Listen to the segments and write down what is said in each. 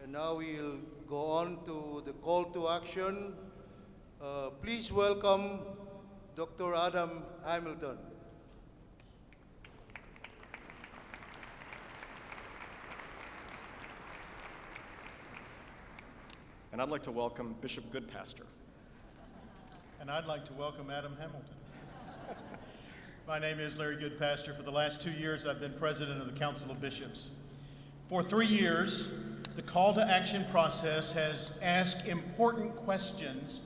And now we'll go on to the call to action. Please welcome Dr. Adam Hamilton. And I'd like to welcome Bishop Goodpastor. And I'd like to welcome Adam Hamilton. My name is Larry Goodpastor. For the last 2 years, I've been president of the Council of Bishops. For 3 years, the call to action process has asked important questions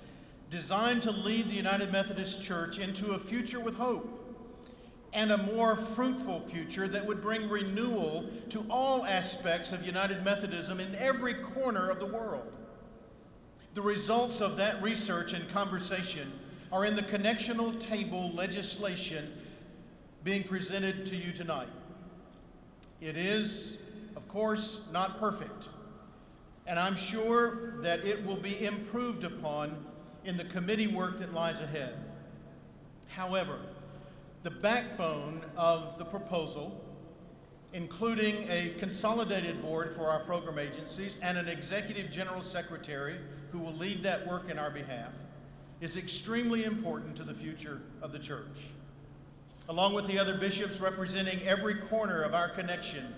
designed to lead the United Methodist Church into a future with hope and a more fruitful future that would bring renewal to all aspects of United Methodism in every corner of the world. The results of that research and conversation are in the Connectional table legislation being presented to you tonight. It is, of course, not perfect, and I'm sure that it will be improved upon in the committee work that lies ahead. However, the backbone of the proposal, including a consolidated board for our program agencies and an executive general secretary who will lead that work in our behalf, is extremely important to the future of the church. Along with the other bishops representing every corner of our connection,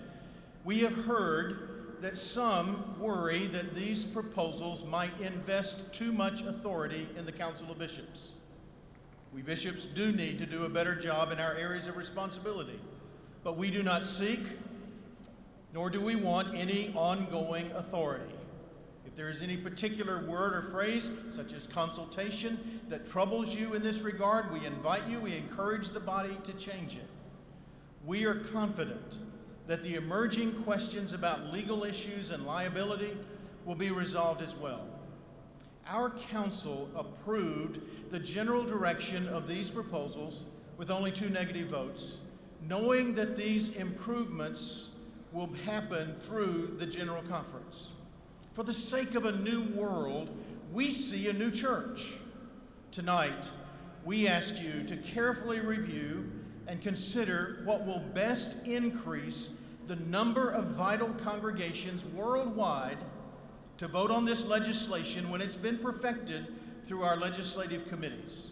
we have heard that some worry that these proposals might invest too much authority in the Council of Bishops. We bishops do need to do a better job in our areas of responsibility, but we do not seek, nor do we want any ongoing authority. If there is any particular word or phrase, such as consultation, that troubles you in this regard, we invite you, we encourage the body to change it. We are confident that the emerging questions about legal issues and liability will be resolved as well. Our council approved the general direction of these proposals with only 2 negative votes, knowing that these improvements will happen through the General Conference. For the sake of a new world, we see a new church. Tonight, we ask you to carefully review and consider what will best increase the number of vital congregations worldwide to vote on this legislation when it's been perfected through our legislative committees.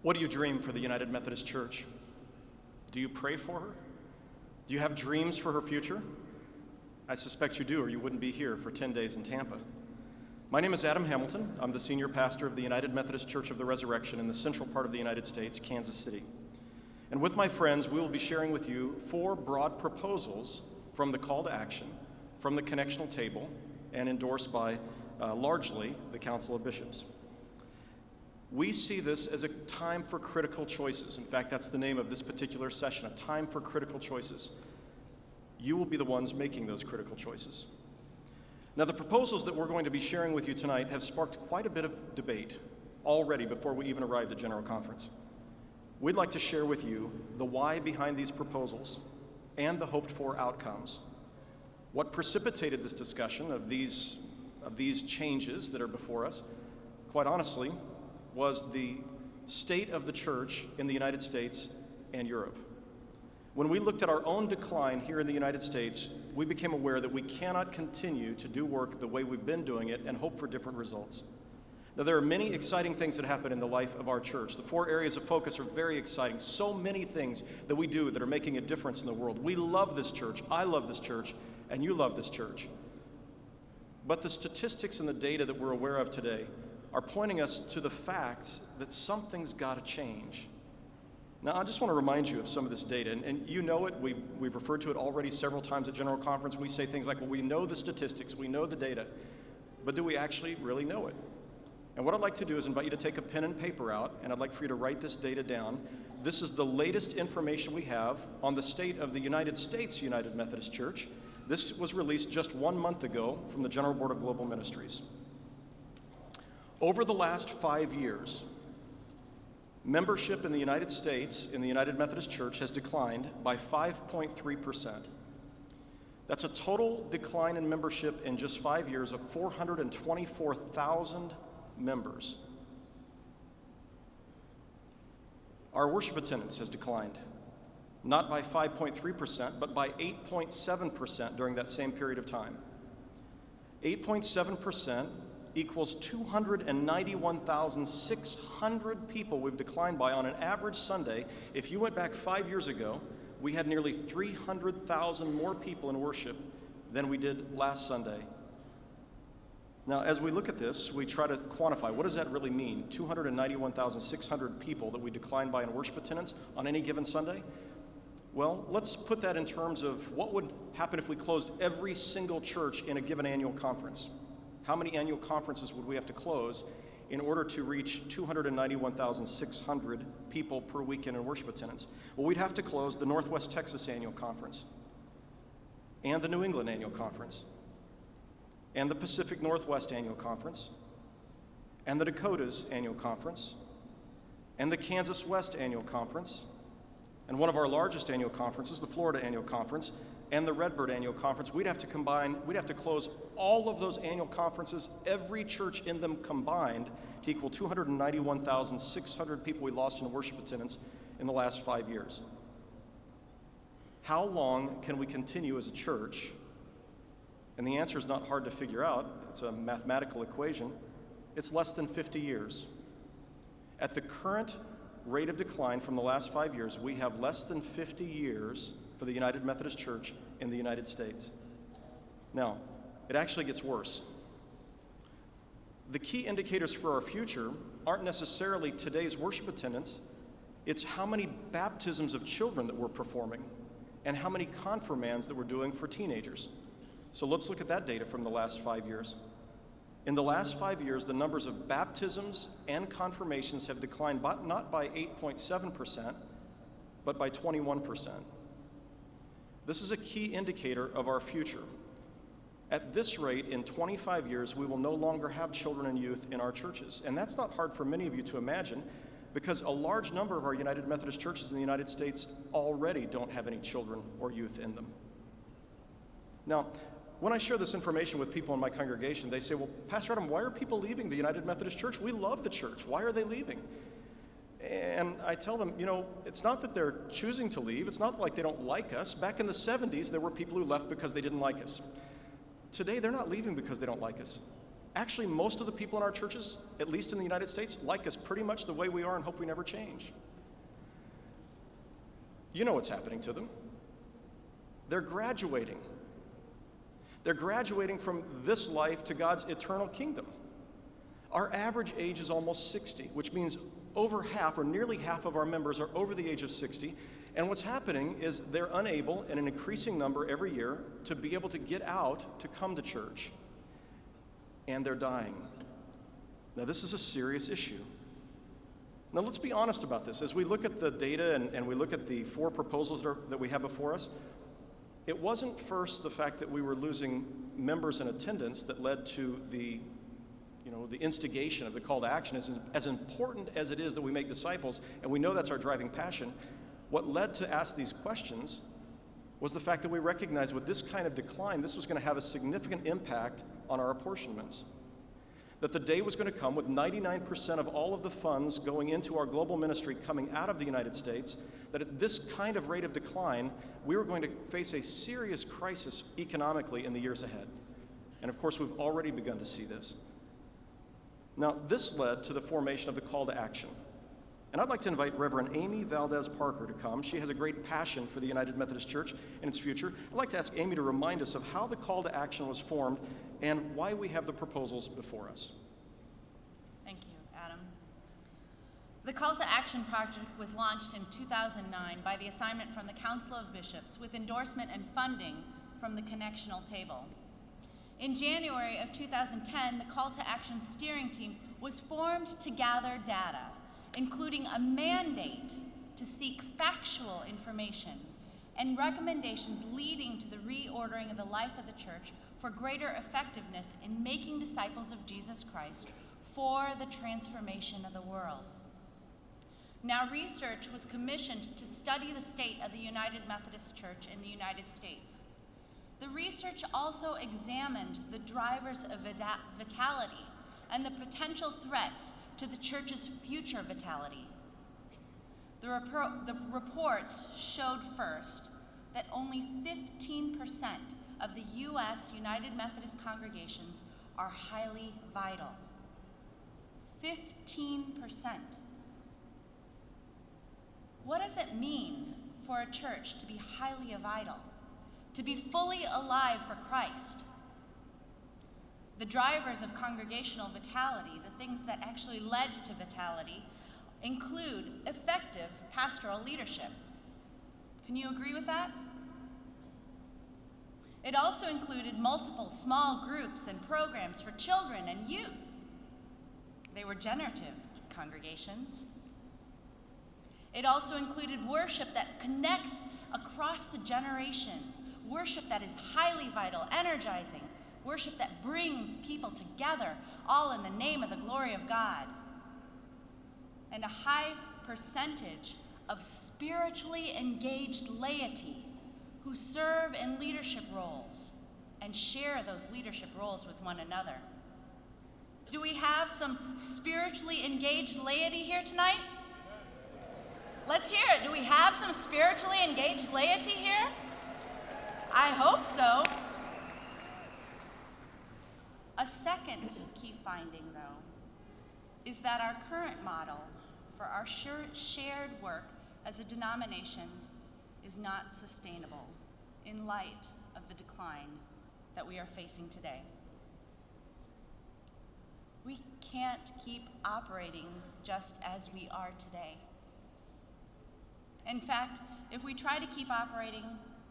What do you dream for the United Methodist Church? Do you pray for her? Do you have dreams for her future? I suspect you do, or you wouldn't be here for 10 days in Tampa. My name is Adam Hamilton. I'm the senior pastor of the United Methodist Church of the Resurrection in the central part of the United States, Kansas City. And with my friends, we will be sharing with you 4 broad proposals from the call to action, from the Connectional table, and endorsed by largely the Council of Bishops. We see this as a time for critical choices. In fact, that's the name of this particular session, a time for critical choices. You will be the ones making those critical choices. Now, the proposals that we're going to be sharing with you tonight have sparked quite a bit of debate already before we even arrived at General Conference. We'd like to share with you the why behind these proposals and the hoped-for outcomes. What precipitated this discussion of these changes that are before us, quite honestly, was the state of the church in the United States and Europe. When we looked at our own decline here in the United States, we became aware that we cannot continue to do work the way we've been doing it and hope for different results. Now, there are many exciting things that happen in the life of our church. The 4 areas of focus are very exciting. So many things that we do that are making a difference in the world. We love this church, I love this church, and you love this church. But the statistics and the data that we're aware of today are pointing us to the facts that something's got to change. Now, I just want to remind you of some of this data, and you know it. We've referred to it already several times at General Conference. We say things like, well, we know the statistics, we know the data, but do we actually really know it? And what I'd like to do is invite you to take a pen and paper out, and I'd like for you to write this data down. This is the latest information we have on the state of the United States United Methodist Church. This was released just 1 month ago from the General Board of Global Ministries. Over the last 5 years, membership in the United States in the United Methodist Church has declined by 5.3%. That's a total decline in membership in just 5 years of 424,000 members. Our worship attendance has declined, not by 5.3%, but by 8.7% during that same period of time. 8.7% equals 291,600 people we've declined by on an average Sunday. If you went back 5 years ago, we had nearly 300,000 more people in worship than we did last Sunday. Now, as we look at this, we try to quantify, what does that really mean? 291,600 people that we declined by in worship attendance on any given Sunday? Well, let's put that in terms of what would happen if we closed every single church in a given annual conference. How many annual conferences would we have to close in order to reach 291,600 people per weekend in worship attendance? Well, we'd have to close the Northwest Texas Annual Conference, and the New England Annual Conference, and the Pacific Northwest Annual Conference, and the Dakotas Annual Conference, and the Kansas West Annual Conference, and one of our largest annual conferences, the Florida Annual Conference, and the Redbird Annual Conference. We'd have to close all of those annual conferences, every church in them combined, to equal 291,600 people we lost in worship attendance in the last 5 years. How long can we continue as a church? And the answer is not hard to figure out. It's a mathematical equation. It's less than 50 years. At the current rate of decline from the last 5 years, we have less than 50 years for the United Methodist Church in the United States. Now, it actually gets worse. The key indicators for our future aren't necessarily today's worship attendance. It's how many baptisms of children that we're performing and how many confirmands that we're doing for teenagers. So let's look at that data from the last 5 years. In the last 5 years, the numbers of baptisms and confirmations have declined not by 8.7%, but by 21%. This is a key indicator of our future. At this rate, in 25 years, we will no longer have children and youth in our churches. And that's not hard for many of you to imagine, because a large number of our United Methodist churches in the United States already don't have any children or youth in them. Now, when I share this information with people in my congregation, they say, well, Pastor Adam, why are people leaving the United Methodist Church? We love the church. Why are they leaving? And I tell them, it's not that they're choosing to leave. It's not like they don't like us. Back in the 70s, there were people who left because they didn't like us. Today, they're not leaving because they don't like us. Actually, most of the people in our churches, at least in the United States, like us pretty much the way we are and hope we never change. You know what's happening to them. They're graduating. They're graduating from this life to God's eternal kingdom. Our average age is almost 60, which means over half or nearly half of our members are over the age of 60. And what's happening is they're unable, in an increasing number every year, to be able to get out to come to church. And they're dying. Now, this is a serious issue. Now, let's be honest about this. As we look at the data and we look at the 4 proposals that we have before us, it wasn't first the fact that we were losing members in attendance that led to the instigation of the call to action. As important as it is that we make disciples, and we know that's our driving passion, what led to ask these questions was the fact that we recognized with this kind of decline, this was going to have a significant impact on our apportionments. That the day was going to come with 99% of all of the funds going into our global ministry coming out of the United States, that at this kind of rate of decline, we were going to face a serious crisis economically in the years ahead. And of course, we've already begun to see this. Now, this led to the formation of the call to action. And I'd like to invite Reverend Amy Valdez Parker to come. She has a great passion for the United Methodist Church and its future. I'd like to ask Amy to remind us of how the call to action was formed and why we have the proposals before us. Thank you, Adam. The Call to Action project was launched in 2009 by the assignment from the Council of Bishops with endorsement and funding from the Connectional table. In January of 2010, the Call to Action steering team was formed to gather data, including a mandate to seek factual information and recommendations leading to the reordering of the life of the church for greater effectiveness in making disciples of Jesus Christ for the transformation of the world. Now, research was commissioned to study the state of the United Methodist Church in the United States. The research also examined the drivers of vitality and the potential threats to the church's future vitality. The reports showed first that only 15% of the U.S. United Methodist congregations are highly vital. 15%. What does it mean for a church to be highly vital, to be fully alive for Christ? The drivers of congregational vitality, the things that actually led to vitality, include effective pastoral leadership. Can you agree with that? It also included multiple small groups and programs for children and youth. They were generative congregations. It also included worship that connects across the generations, worship that is highly vital, energizing, worship that brings people together, all in the name of the glory of God. And a high percentage of spiritually engaged laity who serve in leadership roles and share those leadership roles with one another. Do we have some spiritually engaged laity here tonight? Let's hear it. Do we have some spiritually engaged laity here? I hope so. A second key finding, though, is that our current model for our shared work as a denomination is not sustainable in light of the decline that we are facing today. We can't keep operating just as we are today. In fact, if we try to keep operating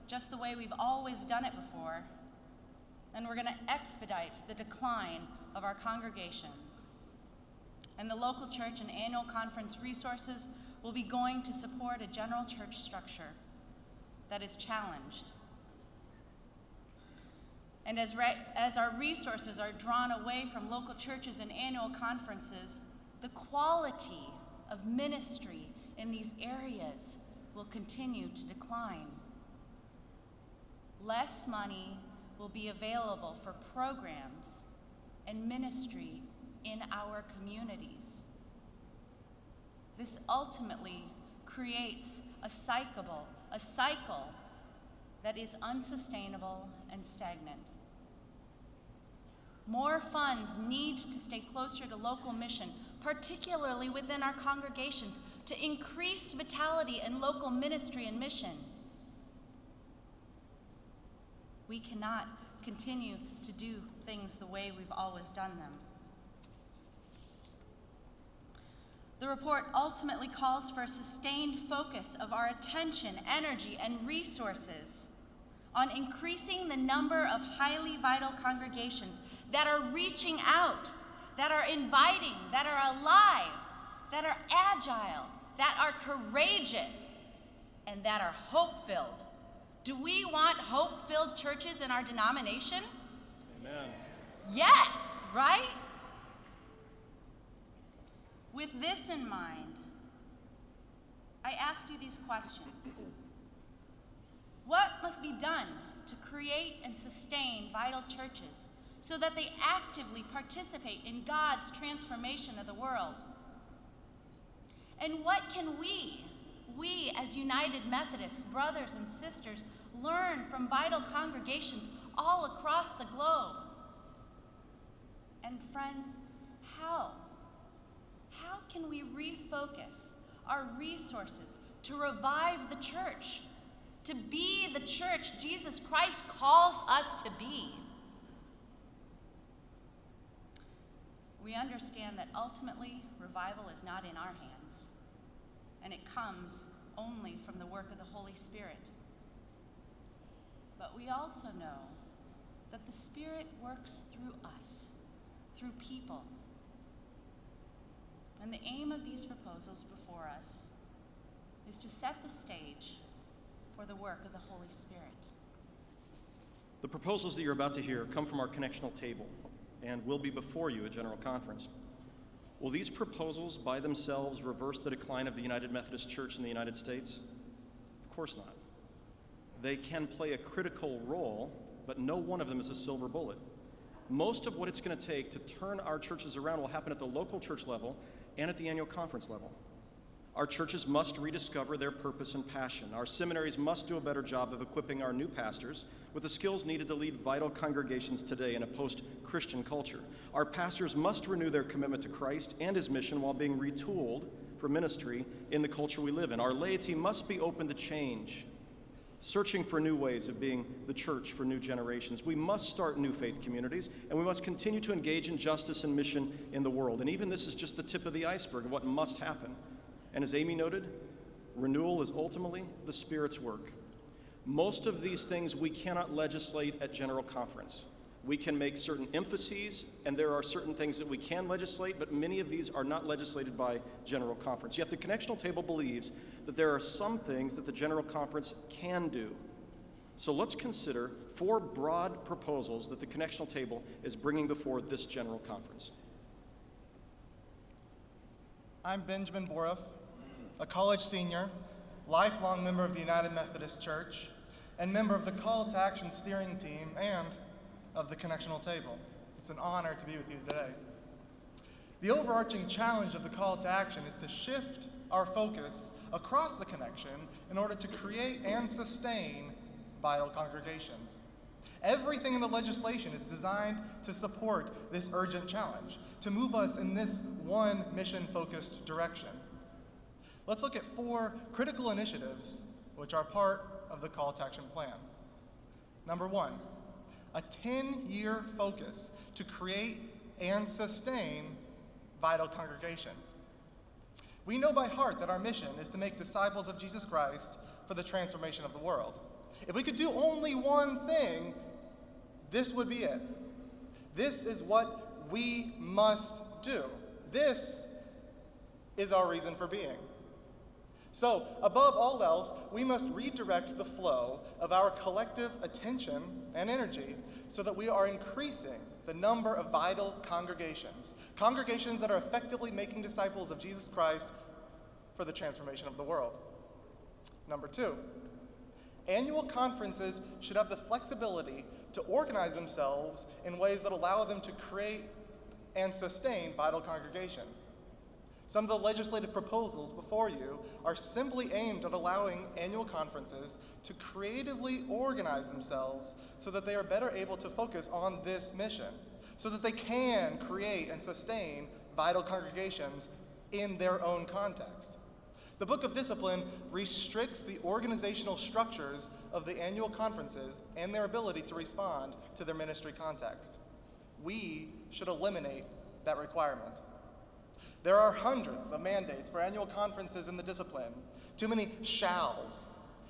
just the way we've always done it before, then we're going to expedite the decline of our congregations. And the local church and annual conference resources will be going to support a general church structure that is challenged. And as our resources are drawn away from local churches and annual conferences, the quality of ministry in these areas will continue to decline. Less money will be available for programs and ministry in our communities. This ultimately creates a cycle that is unsustainable and stagnant. More funds need to stay closer to local mission, particularly within our congregations, to increase vitality in local ministry and mission. We cannot continue to do things the way we've always done them. The report ultimately calls for a sustained focus of our attention, energy, and resources on increasing the number of highly vital congregations that are reaching out, that are inviting, that are alive, that are agile, that are courageous, and that are hope-filled. Do we want hope-filled churches in our denomination? Amen. Yes, right? With this in mind, I ask you these questions. What must be done to create and sustain vital churches so that they actively participate in God's transformation of the world? And what can we as United Methodists, brothers and sisters, learn from vital congregations all across the globe? And friends, how can we refocus our resources to revive the church, to be the church Jesus Christ calls us to be. We understand that ultimately, revival is not in our hands, and it comes only from the work of the Holy Spirit. But we also know that the Spirit works through us, through people. And the aim of these proposals before us is to set the stage for the work of the Holy Spirit. The proposals that you're about to hear come from our connectional table and will be before you at General Conference. Will these proposals by themselves reverse the decline of the United Methodist Church in the United States? Of course not. They can play a critical role, but no one of them is a silver bullet. Most of what it's going to take to turn our churches around will happen at the local church level and at the annual conference level. Our churches must rediscover their purpose and passion. Our seminaries must do a better job of equipping our new pastors with the skills needed to lead vital congregations today in a post-Christian culture. Our pastors must renew their commitment to Christ and his mission while being retooled for ministry in the culture we live in. Our laity must be open to change, searching for new ways of being the church for new generations. We must start new faith communities, and we must continue to engage in justice and mission in the world. And even this is just the tip of the iceberg of what must happen. And as Amy noted, renewal is ultimately the Spirit's work. Most of these things we cannot legislate at General Conference. We can make certain emphases, and there are certain things that we can legislate, but many of these are not legislated by General Conference. Yet the Connectional Table believes that there are some things that the General Conference can do. So let's consider 4 broad proposals that the Connectional Table is bringing before this General Conference. I'm Benjamin Boroff, a college senior, lifelong member of the United Methodist Church, and member of the Call to Action steering team and of the Connectional Table. It's an honor to be with you today. The overarching challenge of the Call to Action is to shift our focus across the connection in order to create and sustain vital congregations. Everything in the legislation is designed to support this urgent challenge, to move us in this one mission-focused direction. Let's look at 4 critical initiatives which are part of the Call to Action plan. Number 1, a 10-year focus to create and sustain vital congregations. We know by heart that our mission is to make disciples of Jesus Christ for the transformation of the world. If we could do only one thing, this would be it. This is what we must do. This is our reason for being. So, above all else, we must redirect the flow of our collective attention and energy so that we are increasing the number of vital congregations that are effectively making disciples of Jesus Christ for the transformation of the world. Number 2, annual conferences should have the flexibility to organize themselves in ways that allow them to create and sustain vital congregations. Some of the legislative proposals before you are simply aimed at allowing annual conferences to creatively organize themselves so that they are better able to focus on this mission, so that they can create and sustain vital congregations in their own context. The Book of Discipline restricts the organizational structures of the annual conferences and their ability to respond to their ministry context. We should eliminate that requirement. There are hundreds of mandates for annual conferences in the discipline, too many shalls.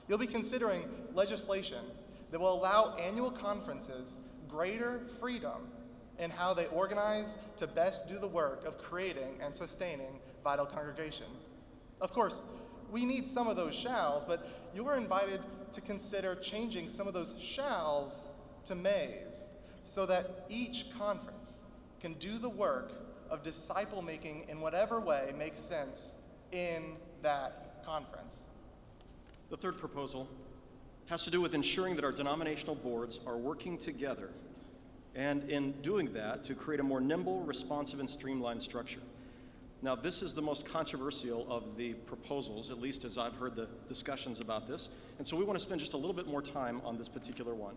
You'll be considering legislation that will allow annual conferences greater freedom in how they organize to best do the work of creating and sustaining vital congregations. Of course, we need some of those shalls, but you're invited to consider changing some of those shalls to mays so that each conference can do the work of disciple making in whatever way makes sense in that conference. The third proposal has to do with ensuring that our denominational boards are working together, and in doing that, to create a more nimble, responsive, and streamlined structure. Now, this is the most controversial of the proposals, at least as I've heard the discussions about this, and so we want to spend just a little bit more time on this particular one.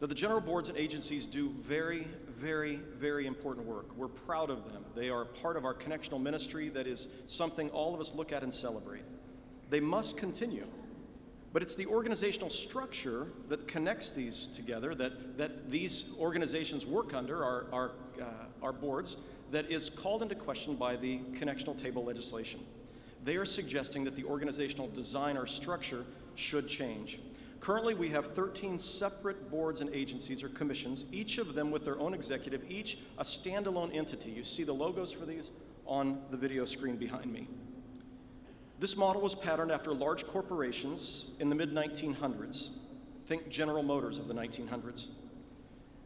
Now, the general boards and agencies do very, very, very important work. We're proud of them. They are part of our connectional ministry that is something all of us look at and celebrate. They must continue. But it's the organizational structure that connects these together, that these organizations work under, our boards, that is called into question by the connectional table legislation. They are suggesting that the organizational design or structure should change. Currently, we have 13 separate boards and agencies or commissions, each of them with their own executive, each a standalone entity. You see the logos for these on the video screen behind me. This model was patterned after large corporations in the mid-1900s. Think General Motors of the 1900s.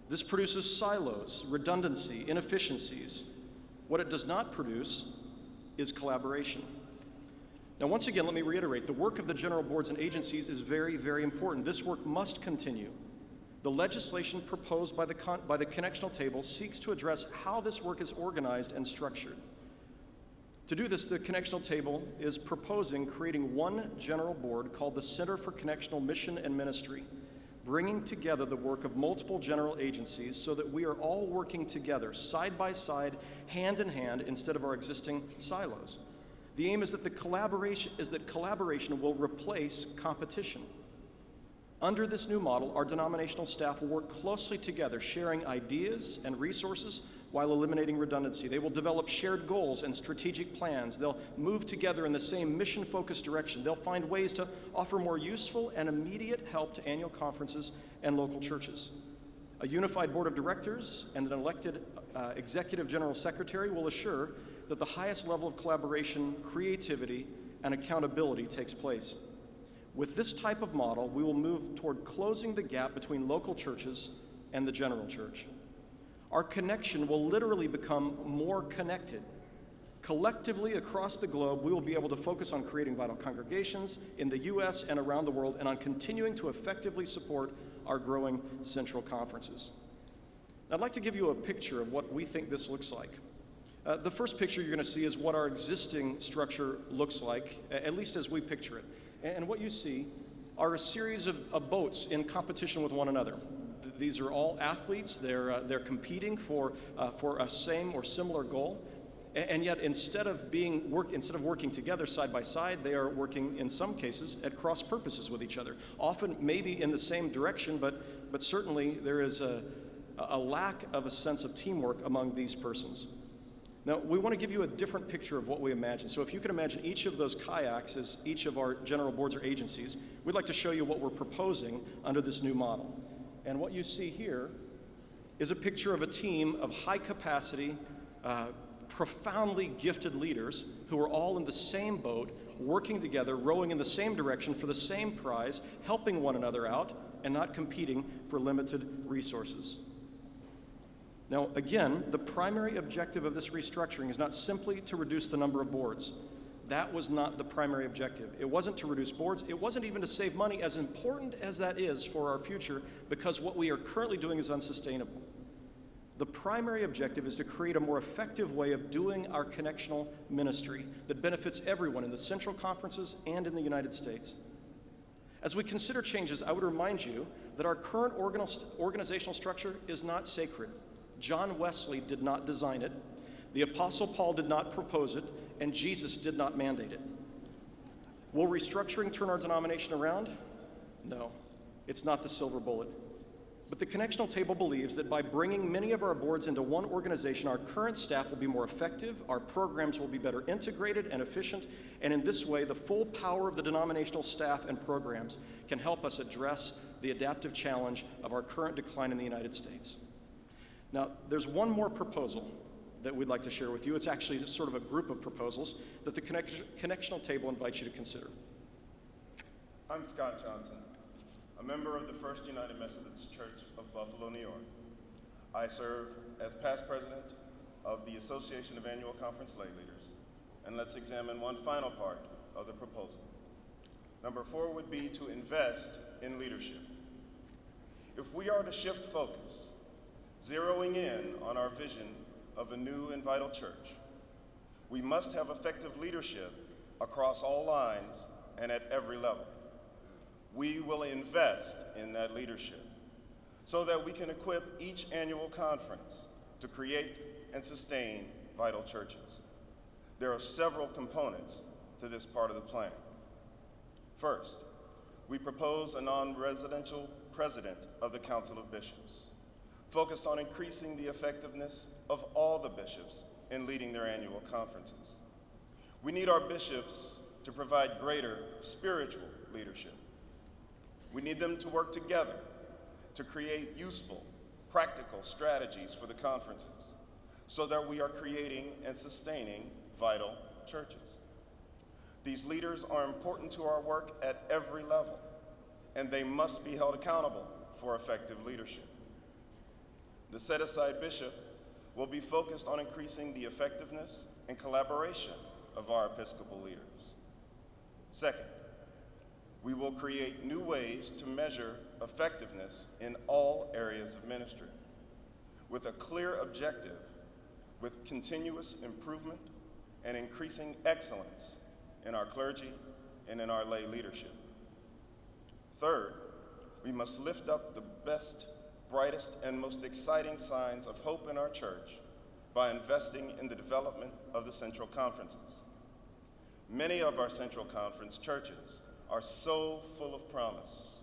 This produces silos, redundancy, inefficiencies. What it does not produce is collaboration. Now, once again, let me reiterate, the work of the general boards and agencies is very, very important. This work must continue. The legislation proposed by the connectional table seeks to address how this work is organized and structured. To do this, the connectional table is proposing creating one general board called the Center for Connectional Mission and Ministry, bringing together the work of multiple general agencies so that we are all working together, side by side, hand in hand, instead of our existing silos. The aim is that collaboration will replace competition. Under this new model, our denominational staff will work closely together, sharing ideas and resources while eliminating redundancy. They will develop shared goals and strategic plans. They'll move together in the same mission-focused direction. They'll find ways to offer more useful and immediate help to annual conferences and local churches. A unified board of directors and an elected executive general secretary will assure that the highest level of collaboration, creativity, and accountability takes place. With this type of model, we will move toward closing the gap between local churches and the general church. Our connection will literally become more connected. Collectively across the globe, we will be able to focus on creating vital congregations in the U.S. and around the world, and on continuing to effectively support our growing central conferences. I'd like to give you a picture of what we think this looks like. The first picture you're going to see is what our existing structure looks like, at least as we picture it. And what you see are a series of boats in competition with one another. These are all athletes. They're competing for a same or similar goal. And yet, instead of working together side by side, they are working in some cases at cross purposes with each other. Often, maybe in the same direction, but certainly there is a lack of a sense of teamwork among these persons. Now, we want to give you a different picture of what we imagine. So if you can imagine each of those kayaks as each of our general boards or agencies, we'd like to show you what we're proposing under this new model. And what you see here is a picture of a team of high capacity, profoundly gifted leaders who are all in the same boat, working together, rowing in the same direction for the same prize, helping one another out, and not competing for limited resources. Now, again, the primary objective of this restructuring is not simply to reduce the number of boards. That was not the primary objective. It wasn't to reduce boards. It wasn't even to save money, as important as that is for our future, because what we are currently doing is unsustainable. The primary objective is to create a more effective way of doing our connectional ministry that benefits everyone in the central conferences and in the United States. As we consider changes, I would remind you that our current organizational structure is not sacred. John Wesley did not design it, the Apostle Paul did not propose it, and Jesus did not mandate it. Will restructuring turn our denomination around? No, it's not the silver bullet. But the connectional table believes that by bringing many of our boards into one organization, our current staff will be more effective, our programs will be better integrated and efficient, and in this way, the full power of the denominational staff and programs can help us address the adaptive challenge of our current decline in the United States. Now, there's one more proposal that we'd like to share with you. It's actually just sort of a group of proposals that the connectional table invites you to consider. I'm Scott Johnson, a member of the First United Methodist Church of Buffalo, New York. I serve as past president of the Association of Annual Conference Lay Leaders. And let's examine one final part of the proposal. Number 4 would be to invest in leadership. If we are to shift focus, zeroing in on our vision of a new and vital church, we must have effective leadership across all lines and at every level. We will invest in that leadership. so that we can equip each annual conference to create and sustain vital churches. There are several components to this part of the plan. First, we propose a non-residential president of the Council of Bishops, focused on increasing the effectiveness of all the bishops in leading their annual conferences. We need our bishops to provide greater spiritual leadership. We need them to work together to create useful, practical strategies for the conferences so that we are creating and sustaining vital churches. These leaders are important to our work at every level, and they must be held accountable for effective leadership. The set-aside bishop will be focused on increasing the effectiveness and collaboration of our Episcopal leaders. Second, we will create new ways to measure effectiveness in all areas of ministry with a clear objective, with continuous improvement and increasing excellence in our clergy and in our lay leadership. Third, we must lift up the best, brightest, and most exciting signs of hope in our church by investing in the development of the Central Conferences. Many of our Central Conference churches are so full of promise,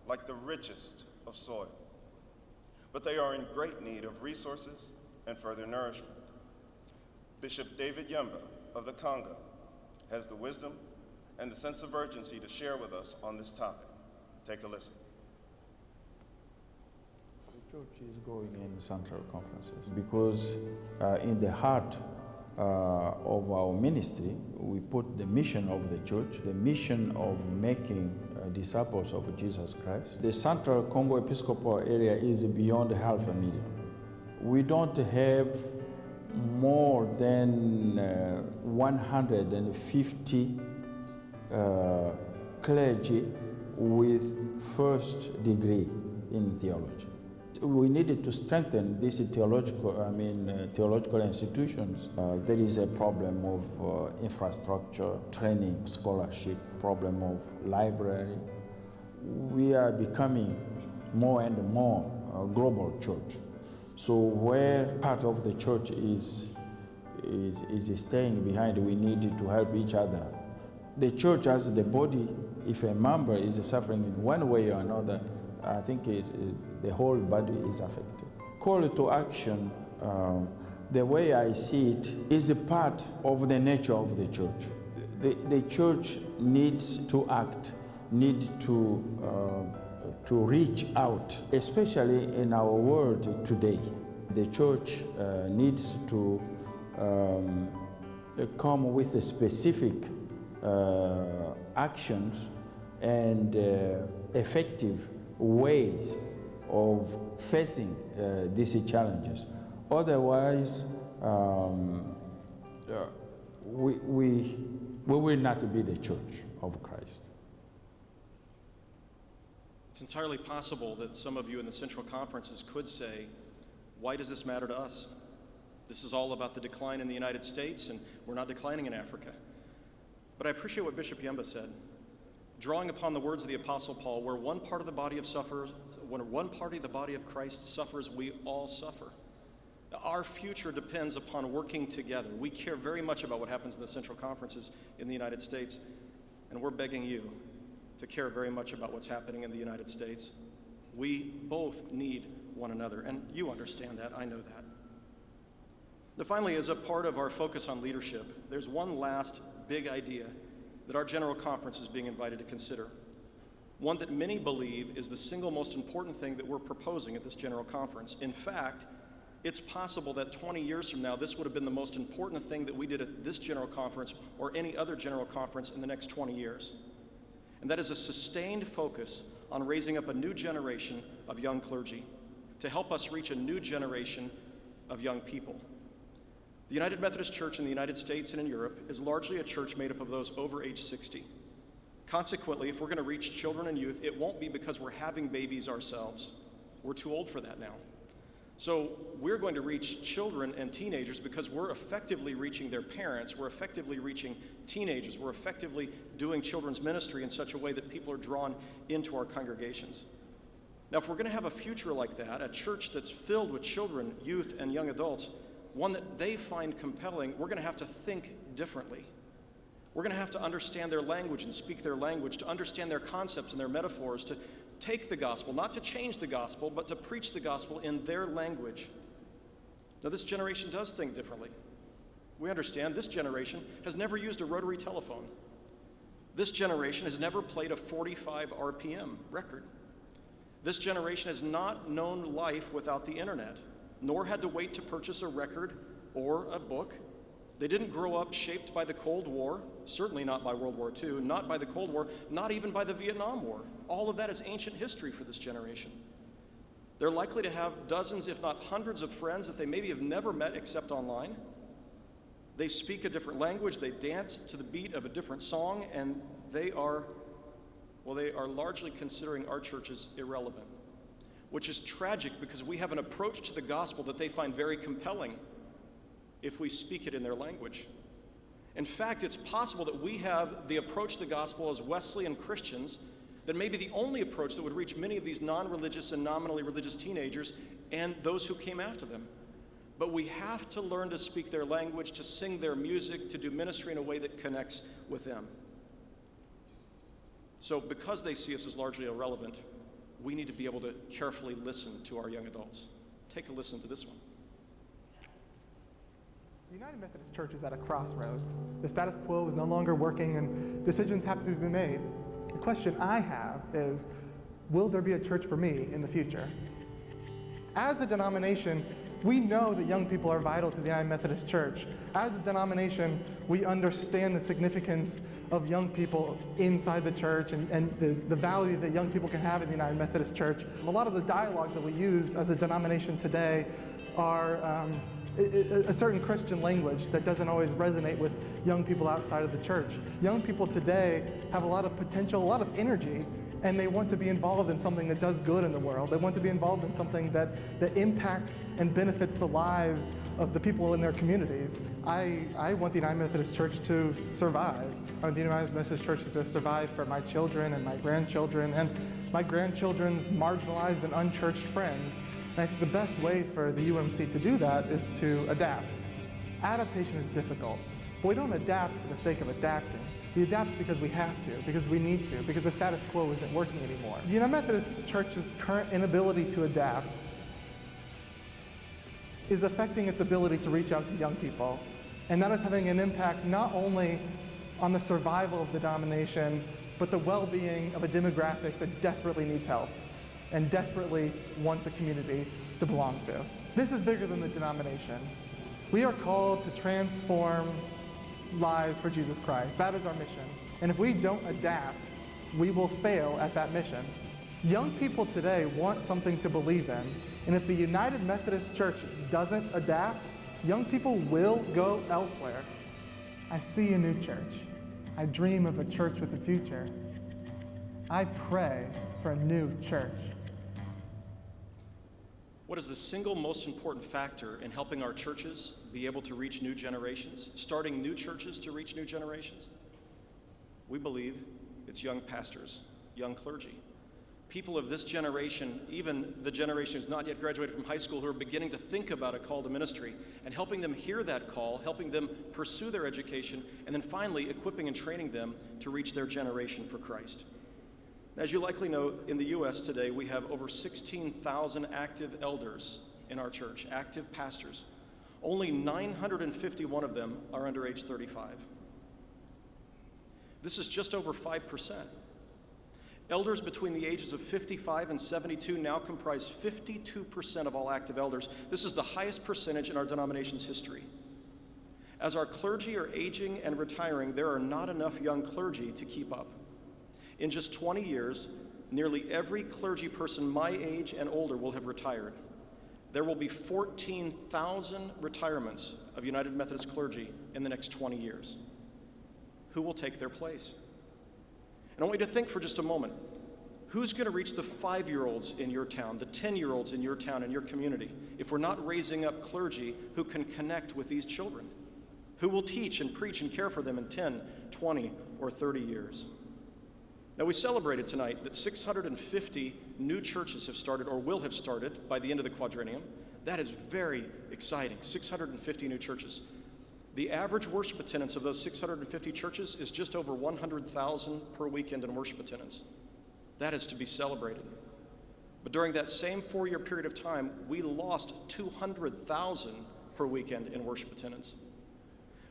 like the richest of soil, but they are in great need of resources and further nourishment. Bishop David Yemba of the Congo has the wisdom and the sense of urgency to share with us on this topic. Take a listen. The church is going in central conferences because in the heart of our ministry, we put the mission of the church, the mission of making disciples of Jesus Christ. The Central Congo Episcopal area is beyond 500,000. We don't have more than 150 clergy with first degree in theology. We needed to strengthen these theological institutions. There is a problem of infrastructure, training, scholarship, problem of library. We are becoming more and more a global church. So where part of the church is staying behind, we need to help each other. The church as the body, if a member is suffering in one way or another, I think the whole body is affected. Call to action, the way I see it, is a part of the nature of the church. The church needs to act, needs to reach out, especially in our world today. The church needs to come with a specific actions and effective ways of facing these challenges. Otherwise, we will not be the church of Christ. It's entirely possible that some of you in the Central Conferences could say, why does this matter to us? This is all about the decline in the United States, and we're not declining in Africa. But I appreciate what Bishop Yemba said. Drawing upon the words of the Apostle Paul, where one part of the body of Christ suffers, we all suffer. Our future depends upon working together. We care very much about what happens in the Central Conferences in the United States, and we're begging you to care very much about what's happening in the United States. We both need one another, and you understand that, I know that. Now, finally, as a part of our focus on leadership, there's one last big idea that our General Conference is being invited to consider. One that many believe is the single most important thing that we're proposing at this General Conference. In fact, it's possible that 20 years from now, this would have been the most important thing that we did at this General Conference or any other General Conference in the next 20 years. And that is a sustained focus on raising up a new generation of young clergy to help us reach a new generation of young people. The United Methodist Church in the United States and in Europe is largely a church made up of those over age 60. Consequently, if we're going to reach children and youth, it won't be because we're having babies ourselves. We're too old for that now. So we're going to reach children and teenagers because we're effectively reaching their parents, we're effectively reaching teenagers, we're effectively doing children's ministry in such a way that people are drawn into our congregations. Now, if we're going to have a future like that, a church that's filled with children, youth, and young adults, one that they find compelling, we're going to have to think differently. We're going to have to understand their language and speak their language, to understand their concepts and their metaphors, to take the gospel, not to change the gospel, but to preach the gospel in their language. Now, this generation does think differently. We understand this generation has never used a rotary telephone. This generation has never played a 45 RPM record. This generation has not known life without the internet, nor had to wait to purchase a record or a book. They didn't grow up shaped by the Cold War, certainly not by World War II, not by the Cold War, not even by the Vietnam War. All of that is ancient history for this generation. They're likely to have dozens, if not hundreds, of friends that they maybe have never met except online. They speak a different language, they dance to the beat of a different song, and they are largely considering our churches irrelevant, which is tragic because we have an approach to the gospel that they find very compelling if we speak it in their language. In fact, it's possible that we have the approach to the gospel as Wesleyan Christians that may be the only approach that would reach many of these non-religious and nominally religious teenagers and those who came after them. But we have to learn to speak their language, to sing their music, to do ministry in a way that connects with them. So because they see us as largely irrelevant, we need to be able to carefully listen to our young adults. Take a listen to this one. The United Methodist Church is at a crossroads. The status quo is no longer working and decisions have to be made. The question I have is, will there be a church for me in the future? As a denomination, we know that young people are vital to the United Methodist Church. As a denomination, we understand the significance of young people inside the church and the value that young people can have in the United Methodist Church. A lot of the dialogues that we use as a denomination today are a certain Christian language that doesn't always resonate with young people outside of the church. Young people today have a lot of potential, a lot of energy, and they want to be involved in something that does good in the world. They want to be involved in something that impacts and benefits the lives of the people in their communities. I want the United Methodist Church to survive. I want the United Methodist Church to survive for my children and my grandchildren and my grandchildren's marginalized and unchurched friends. And I think the best way for the UMC to do that is to adapt. Adaptation is difficult, but we don't adapt for the sake of adapting. We adapt because we have to, because we need to, because the status quo isn't working anymore. The United Methodist Church's current inability to adapt is affecting its ability to reach out to young people. And that is having an impact not only on the survival of the denomination, but the well-being of a demographic that desperately needs help and desperately wants a community to belong to. This is bigger than the denomination. We are called to transform lives for Jesus Christ. That is our mission. And if we don't adapt, we will fail at that mission. Young people today want something to believe in. And if the United Methodist Church doesn't adapt, young people will go elsewhere. I see a new church. I dream of a church with a future. I pray for a new church. What is the single most important factor in helping our churches be able to reach new generations, starting new churches to reach new generations? We believe it's young pastors, young clergy. People of this generation, even the generation who's not yet graduated from high school, who are beginning to think about a call to ministry, and helping them hear that call, helping them pursue their education, and then finally equipping and training them to reach their generation for Christ. As you likely know, in the U.S. today, we have over 16,000 active elders in our church, active pastors. Only 951 of them are under age 35. This is just over 5%. Elders between the ages of 55 and 72 now comprise 52% of all active elders. This is the highest percentage in our denomination's history. As our clergy are aging and retiring, there are not enough young clergy to keep up. In just 20 years, nearly every clergy person my age and older will have retired. There will be 14,000 retirements of United Methodist clergy in the next 20 years. Who will take their place? And I want you to think for just a moment, who's going to reach the 5-year-olds in your town, the 10-year-olds in your town, in your community, if we're not raising up clergy who can connect with these children? Who will teach and preach and care for them in 10, 20, or 30 years? Now, we celebrated tonight that 650 new churches have started or will have started by the end of the quadrennium. That is very exciting. 650 new churches. The average worship attendance of those 650 churches is just over 100,000 per weekend in worship attendance. That is to be celebrated. But during that same 4-year period of time, we lost 200,000 per weekend in worship attendance.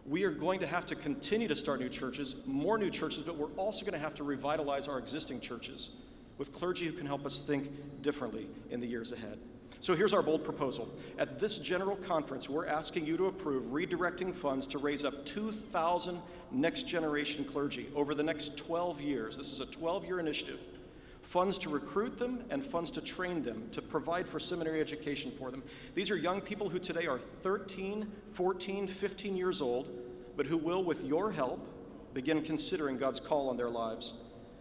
We are going to have to continue to start new churches, more new churches, but we're also going to have to revitalize our existing churches with clergy who can help us think differently in the years ahead. So here's our bold proposal. At this general conference, we're asking you to approve redirecting funds to raise up 2,000 next generation clergy over the next 12 years. This is a 12-year initiative. Funds to recruit them and funds to train them, to provide for seminary education for them. These are young people who today are 13, 14, 15 years old, but who will, with your help, begin considering God's call on their lives.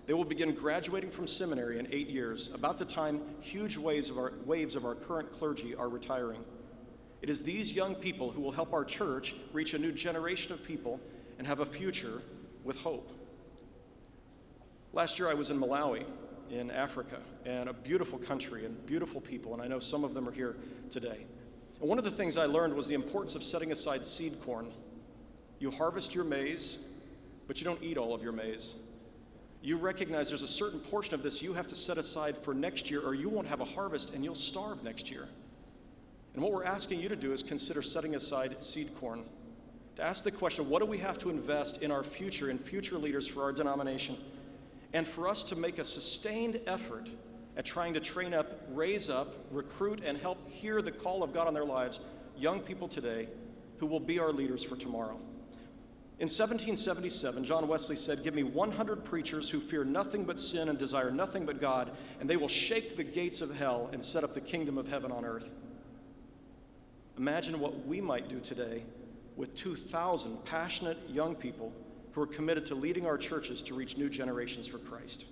They will begin graduating from seminary in 8 years, about the time huge waves of our current clergy are retiring. It is these young people who will help our church reach a new generation of people and have a future with hope. Last year I was in Malawi, in Africa, and a beautiful country and beautiful people, and I know some of them are here today. And one of the things I learned was the importance of setting aside seed corn. You harvest your maize, but you don't eat all of your maize. You recognize there's a certain portion of this you have to set aside for next year, or you won't have a harvest and you'll starve next year. And what we're asking you to do is consider setting aside seed corn. To ask the question, what do we have to invest in our future, in future leaders for our denomination? And for us to make a sustained effort at trying to train up, raise up, recruit, and help hear the call of God on their lives, young people today who will be our leaders for tomorrow. In 1777, John Wesley said, "Give me 100 preachers who fear nothing but sin and desire nothing but God, and they will shake the gates of hell and set up the kingdom of heaven on earth." Imagine what we might do today with 2,000 passionate young people who are committed to leading our churches to reach new generations for Christ.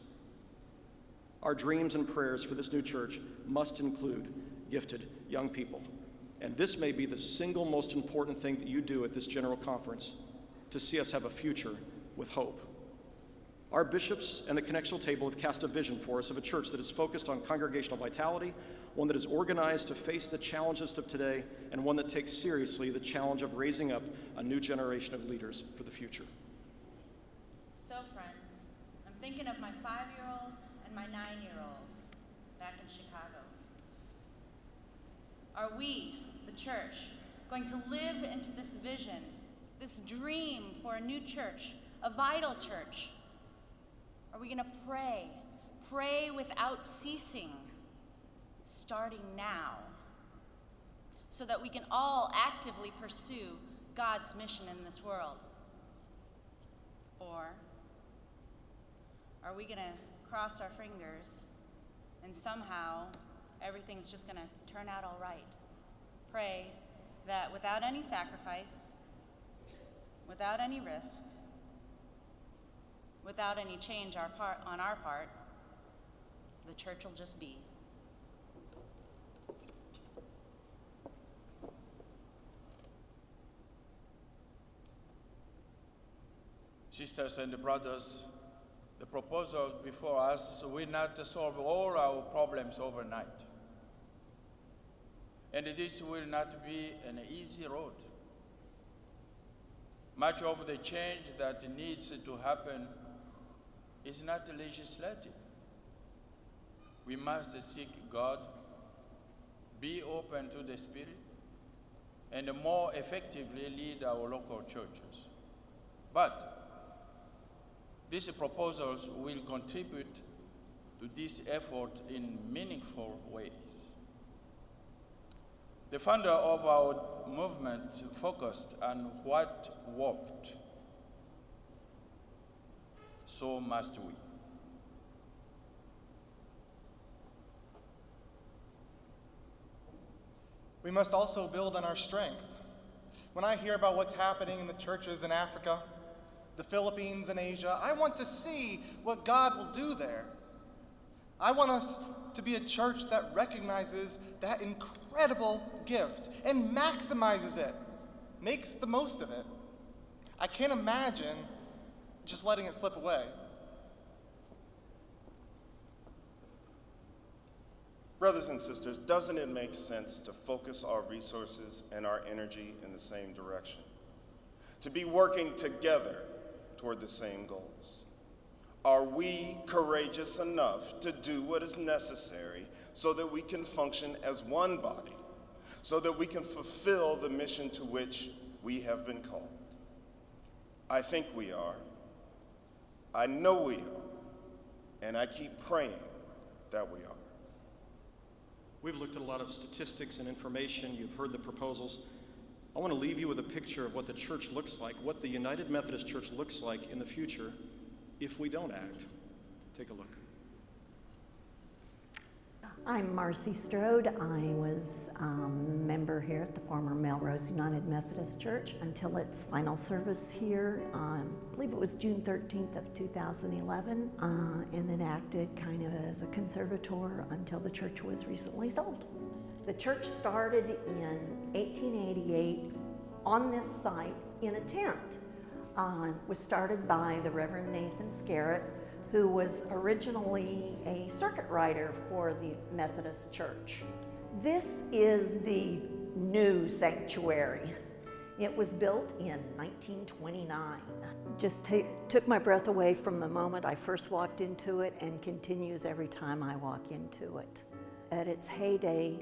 Our dreams and prayers for this new church must include gifted young people. And this may be the single most important thing that you do at this general conference to see us have a future with hope. Our bishops and the Connectional table have cast a vision for us of a church that is focused on congregational vitality, one that is organized to face the challenges of today, and one that takes seriously the challenge of raising up a new generation of leaders for the future. So friends, I'm thinking of my 5-year-old and my 9-year-old back in Chicago. Are we, the church, going to live into this vision, this dream for a new church, a vital church? Are we going to pray without ceasing, starting now, so that we can all actively pursue God's mission in this world? Or are we going to cross our fingers and somehow everything's just going to turn out all right? Pray that without any sacrifice, without any risk, without any change on our part, the church will just be. Sisters and brothers, the proposal before us will not solve all our problems overnight. And this will not be an easy road. Much of the change that needs to happen is not legislative. We must seek God, be open to the Spirit, and more effectively lead our local churches. But these proposals will contribute to this effort in meaningful ways. The founder of our movement focused on what worked. So must we. We must also build on our strength. When I hear about what's happening in the churches in Africa, the Philippines, and Asia, I want to see what God will do there. I want us to be a church that recognizes that incredible gift and maximizes it, makes the most of it. I can't imagine just letting it slip away. Brothers and sisters, doesn't it make sense to focus our resources and our energy in the same direction? To be working together toward the same goals? Are we courageous enough to do what is necessary so that we can function as one body, so that we can fulfill the mission to which we have been called? I think we are. I know we are. And I keep praying that we are. We've looked at a lot of statistics and information. You've heard the proposals. I want to leave you with a picture of what the church looks like, what the United Methodist Church looks like in the future if we don't act. Take a look. I'm Marcy Strode. I was a member here at the former Melrose United Methodist Church until its final service here, I believe it was June 13th of 2011, and then acted kind of as a conservator until the church was recently sold. The church started in 1888 on this site in a tent. It was started by the Reverend Nathan Scarrett, who was originally a circuit rider for the Methodist Church. This is the new sanctuary. It was built in 1929. Just took my breath away from the moment I first walked into it and continues every time I walk into it. At its heyday,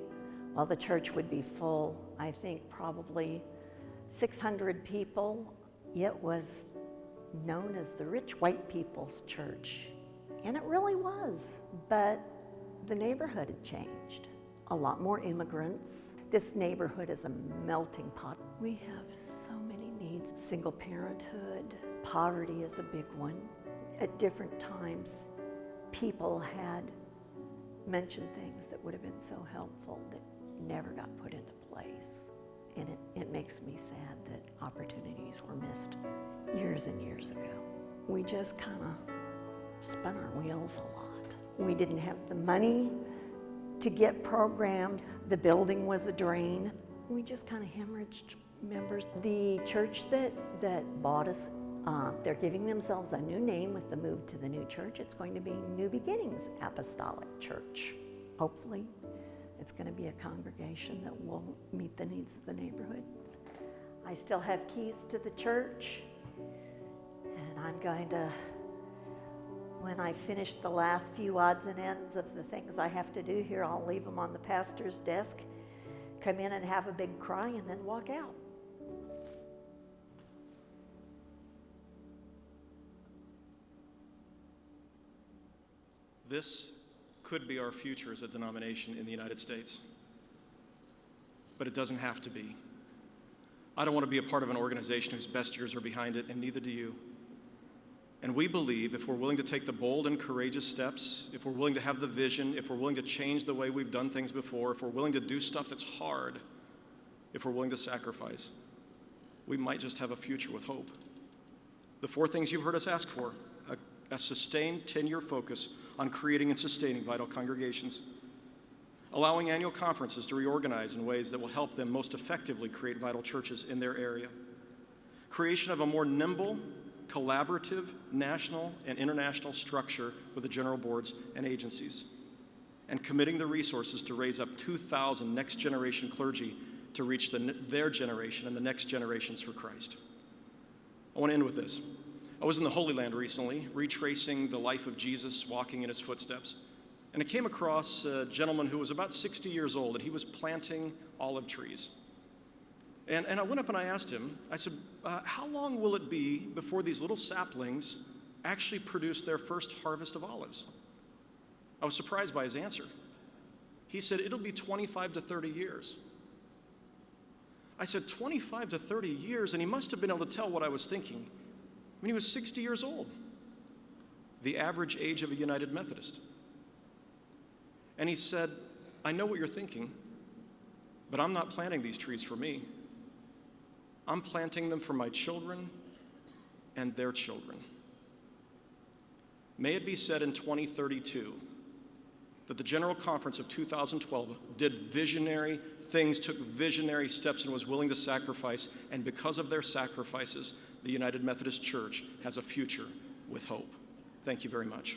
while the church would be full, I think probably 600 people, it was known as the rich white people's church. And it really was, but the neighborhood had changed. A lot more immigrants. This neighborhood is a melting pot. We have so many needs. Single parenthood, poverty is a big one. At different times, people had mentioned things that would have been so helpful that never got put into place. And it makes me sad that opportunities were missed years and years ago. We just kind of spun our wheels a lot. We didn't have the money to get programmed. The building was a drain. We just kind of hemorrhaged members. The church that bought us, they're giving themselves a new name with the move to the new church. It's going to be New Beginnings Apostolic Church. Hopefully, it's going to be a congregation that will meet the needs of the neighborhood. I still have keys to the church, and I'm going to, when I finish the last few odds and ends of the things I have to do here, I'll leave them on the pastor's desk, come in and have a big cry, and then walk out. This could be our future as a denomination in the United States, but it doesn't have to be. I don't want to be a part of an organization whose best years are behind it, and neither do you. And we believe if we're willing to take the bold and courageous steps, if we're willing to have the vision, if we're willing to change the way we've done things before, if we're willing to do stuff that's hard, if we're willing to sacrifice, we might just have a future with hope. The 4 things you've heard us ask for: a sustained 10-year focus on creating and sustaining vital congregations, allowing annual conferences to reorganize in ways that will help them most effectively create vital churches in their area, creation of a more nimble, collaborative, national and international structure with the general boards and agencies, and committing the resources to raise up 2,000 next-generation clergy to reach their generation and the next generations for Christ. I want to end with this. I was in the Holy Land recently, retracing the life of Jesus, walking in his footsteps. And I came across a gentleman who was about 60 years old, and he was planting olive trees. And I went up and I asked him, I said, how long will it be before these little saplings actually produce their first harvest of olives? I was surprised by his answer. He said, it'll be 25 to 30 years. I said, 25 to 30 years? And he must have been able to tell what I was thinking. When he was 60 years old, the average age of a United Methodist. And he said, I know what you're thinking, but I'm not planting these trees for me. I'm planting them for my children and their children. May it be said in 2032 that the General Conference of 2012 did visionary things, took visionary steps, and was willing to sacrifice, and because of their sacrifices, the United Methodist Church has a future with hope. Thank you very much.